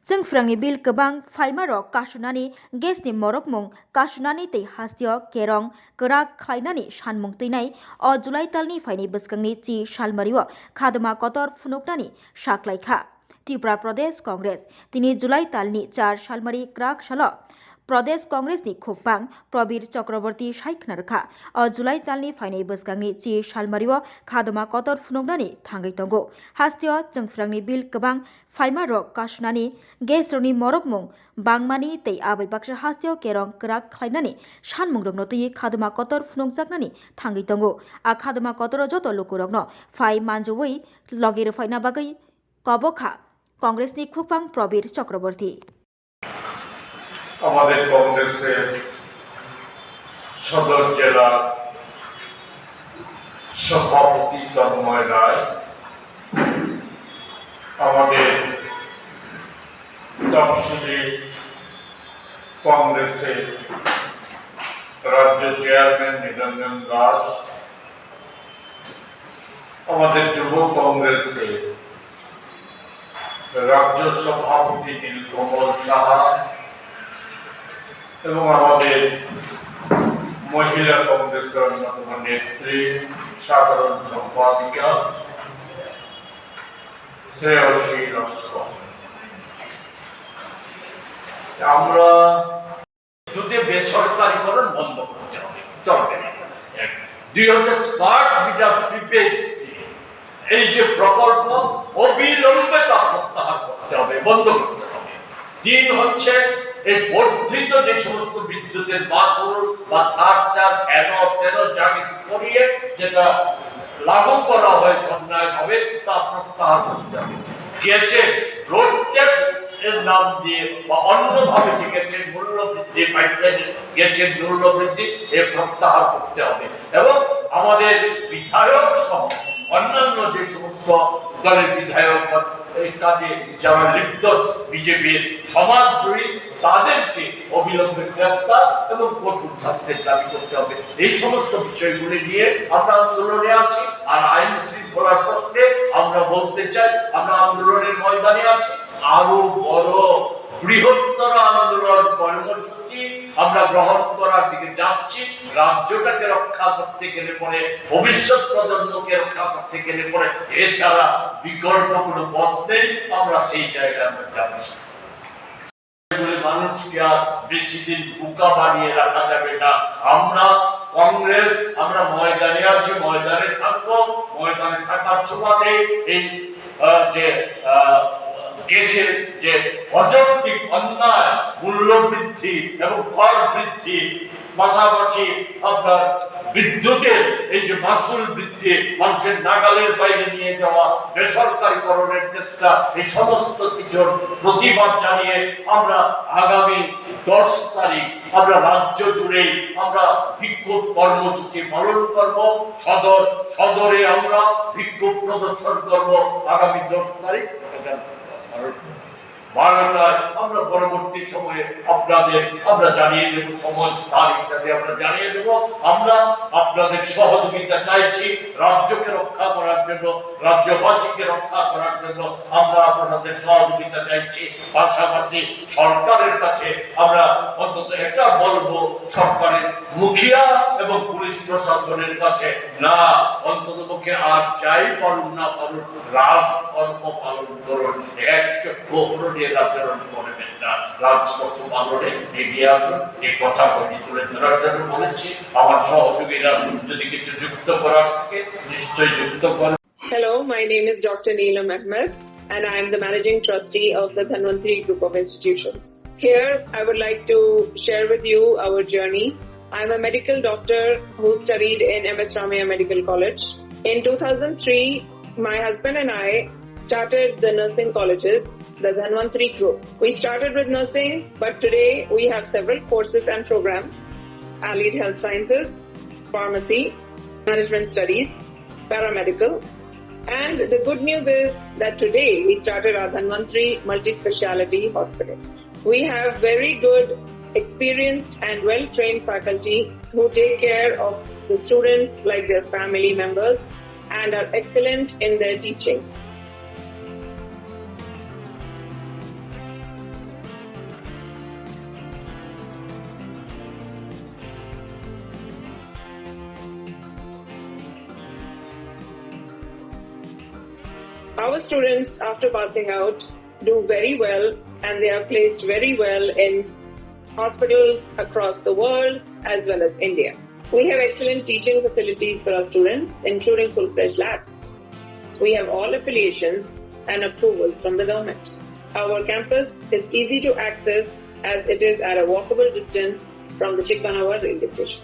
जों फ्रांनि बिल गोबां फाइमारक कासुनानि गेसनि मरकमुं कासुनानि तै हास्तिय केरं गोराक खायनानि सानमुं तैनाय अ जुलाइ तालनि फाइनि बसकांनि ची सालमारिव खादमा कतर फुनुकनानि साख्लायखा त्रिपुरा प्रदेश कांग्रेस तिनी जुलाइ तालनि 4 सालमारि क्राक साल प्रदेश कांग्रेसनि खुब्बां प्रबीर चक्रवर्ती साइखनारखा अ जुलाइ तालनि फाइनाय बसकांनि ची सालमारिव खादमा कतर फुनुकनानि थांगै तंगो हास्तिय जोंफ्रांनि बिल गोबां फाइमारक कासुनानि गेसरनि मरकमुं बांमानि तै आबै बाक्सा हास्तिय केरं क्राक खायनानि सानमुं रंनो तै खादमा कतर फुनुकजाकनानि थांगै तंगो आ खादमा कतर जत लुकुरगनो फाइ मानजोवै लगेर फाइना बागै कबखा कांग्रेसनि खुब्बां प्रबीर चक्रवर्ती আমাদের কংগ্রেসের সদর জেলা সভাপতি তন্ময় রায়, আমাদের তফসিলি কংগ্রেসের রাজ্য চেয়ারম্যান নিরঞ্জন দাস, আমাদের যুব কংগ্রেসের রাজ্য সভাপতি নীলকমল সাহা এবং আমাদের মহিলা কংগ্রেসের অন্যতম নেত্রী সাধারণ সম্পাদিকা শ্রেয়সী লস্কর। আমরা দুটি বেসরকারীকরণ বন্ধ করতে হবে, চলবে না। দুই হচ্ছে স্মার্ট মিটার প্রিপেড, এই যে প্রকল্প অবিলম্বে তা প্রত্যাহার করতে হবে, বন্ধ করতে হবে। তিন হচ্ছে এই বর্ধিত যে সমস্ত বিদ্যুতের মাসুল বা ছাড় চার্জ যা কিছু করিয়ে যেটা লাগু করা হয়েছে অন্যায়ভাবে তা প্রত্যাহার করতে হবে। গ্যাসের রোড ট্যাক্স এর নাম দিয়ে বা অন্যভাবে যে গ্যাসের মূল্য বৃদ্ধি, পাইপলাইনের গ্যাসের মূল্য বৃদ্ধি এ প্রত্যাহার করতে হবে এবং আমাদের বিধায়ক সহ অন্যান্য যে সমস্ত দলের বিধায়ক এই কাজে যারা লিপ্ত বিজেপির সমাজদ্রোহী তাদেরকে অবিলম্বে গ্রেফতার এবং কঠোর শাস্তির দাবি করতে হবে। এই সমস্ত বিষয়গুলি নিয়ে আমরা আন্দোলনে আছি। আর আইন শৃঙ্খলার প্রশ্নে আমরা বলতে চাই, আমরা আন্দোলনের ময়দানে আছি। আরো বড় বৃহত্তর আন্দোলন কর্মসূচি আমরা গ্রহণ করার দিকে যাচ্ছি। রাজ্যটাকে রক্ষা করতে গেলে পরে, ভবিষ্যৎ প্রজন্মকে রক্ষা করতে গেলে পরে এছাড়া বিকল্প কোনো পথ নেই। আমরা সেই জায়গায় আমরা যাচ্ছি। মানুষকে আর বেশি দিন বোকা বানিয়ে রাখা যাবে না। আমরা কংগ্রেস, আমরা ময়দানে আছি, ময়দানে থাকবো। ময়দানে থাকার সুবাদে এই যে দেশের যে অযৌক্তিক অন্যায়, মূল্য বৃদ্ধি এবং কর বৃদ্ধি, পাশাপাশি আপনার বিদ্যুতের এই যে মাসুল বৃদ্ধি, মানুষের নাগালের বাইরে নিয়ে যাওয়া, বেসরকারীকরণের চেষ্টা, এই সমস্ত কিছুর প্রতিবাদ জানিয়ে আমরা আগামী 10 তারিখ আমরা রাজ্য জুড়ে আমরা বিক্ষোভ কর্মসূচি পালন করব। সদরে আমরা বিক্ষোভ প্রদর্শন করব আগামী 10 তারিখ 12টায়। আমরা পরবর্তী সময়ে আপনাদের আমরা জানিয়ে দেব, সময় স্থান ইত্যাদি আমরা জানিয়ে দেব। আমরা আপনাদের সহযোগিতা চাইছি রাজ্যকে রক্ষা করার জন্য, রাজ্যবাসীকে রক্ষা করার জন্য আমরা আপনাদের সহযোগিতা চাইছি। পাশাপাশি সরকারের কাছে আমরা অন্তত এটা বলবো, সরকারের মুখিয়া এবং পুলিশ প্রশাসনের কাছে, না অন্তত পক্ষে আর যাই পালন না পালন, রাজকর্ম পালন করুন। এক চক্ষু আচরণ করবেন না, রাজপথ পালনে এগিয়ে আসুন। এই কথা বলি তুলে ধরার জন্য বলেছি। আমার সহযোগীরা যদি কিছু যুক্ত করার থাকে নিশ্চয়ই যুক্ত করেন। Hello, my name is Dr. Neelam Ahmed and I am the Managing Trustee of the Dhanvantri Group of Institutions. Here, I would like to share with you our journey. I am a medical doctor who studied in MS Ramaiah Medical College. In 2003, my husband and I started the nursing colleges, the Dhanvantri Group. We started with nursing, but today we have several courses and programs: allied health sciences, pharmacy, management studies, paramedical. And the good news is that today we started our Dhanvantri Multi-Speciality Hospital. We have very good, experienced and well-trained faculty who take care of the students like their family members and are excellent in their teaching. Our students, after passing out, do very well and they are placed very well in hospitals across the world as well as India. We have excellent teaching facilities for our students, including full-fledged labs. We have all affiliations and approvals from the government. Our campus is easy to access as it is at a walkable distance from the Chikpanawar railway station.